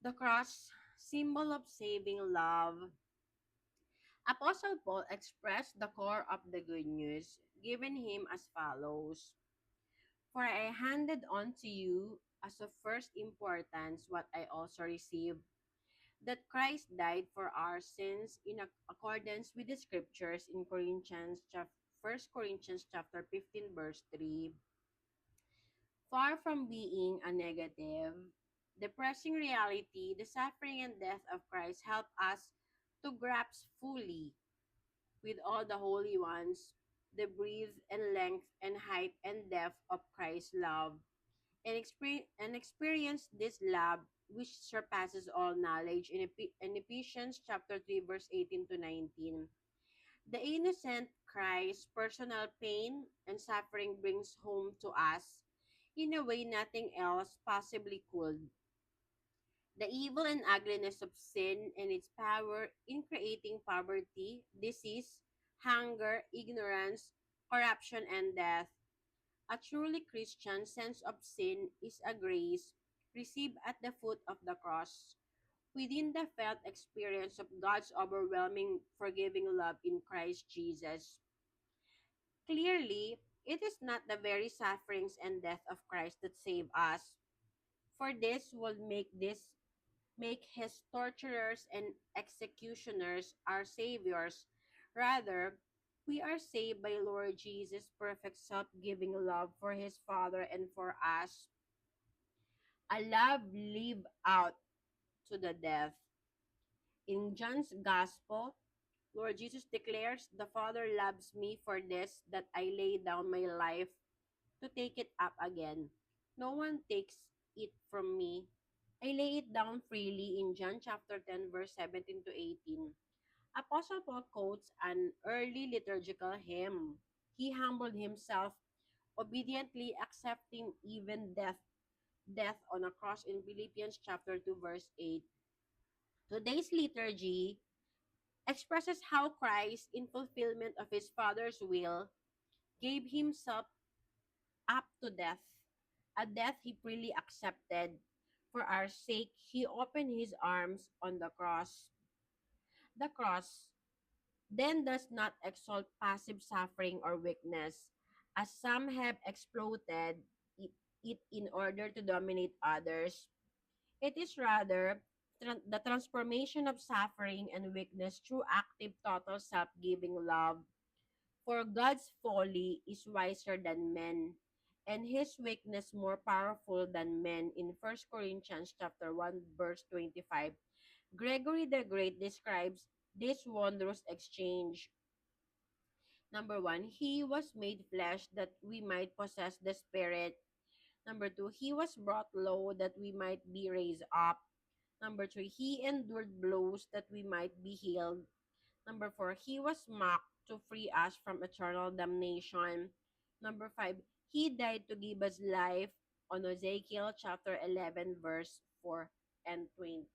The cross, symbol of saving love. Apostle Paul expressed the core of the good news given him as follows: For I handed on to you as of first importance what I also received, that Christ died for our sins in accordance with the scriptures in 1 Corinthians chapter 15 verse 3. Far from being a negative, depressing reality, the suffering and death of Christ help us to grasp fully with all the holy ones the breadth and length and height and depth of Christ's love, and experience this love which surpasses all knowledge in Ephesians chapter 3 verse 18 to 19. The innocent Christ's personal pain and suffering brings home to us in a way nothing else possibly could. The evil and ugliness of sin and its power in creating poverty, disease, hunger, ignorance, corruption, and death. A truly Christian sense of sin is a grace received at the foot of the cross, within the felt experience of God's overwhelming forgiving love in Christ Jesus. Clearly, it is not the very sufferings and death of Christ that save us, for this will make his torturers and executioners our saviors. Rather, we are saved by Lord Jesus' perfect self-giving love for his Father and for us, a love lived out to the death. In John's Gospel, Lord Jesus declares, "The Father loves me for this, that I lay down my life to take it up again. No one takes it from me. I lay it down freely," in John chapter 10, verse 17 to 18. Apostle Paul quotes an early liturgical hymn. He humbled himself, obediently accepting even death on a cross in Philippians chapter 2, verse 8. Today's liturgy expresses how Christ, in fulfillment of his Father's will, gave himself up to death, a death he freely accepted. For our sake, he opened his arms on the cross. The cross then does not exalt passive suffering or weakness, as some have exploited it in order to dominate others. It is rather the transformation of suffering and weakness through active, total self-giving love. For God's folly is wiser than men, and his weakness more powerful than men. In 1 Corinthians chapter 1 verse 25, Gregory the Great describes this wondrous exchange. Number 1, he was made flesh that we might possess the spirit. Number 2, he was brought low that we might be raised up. Number 3, he endured blows that we might be healed. Number 4, he was mocked to free us from eternal damnation. Number 5, he died to give us life, on Ezekiel chapter 11 verse 4 and 20.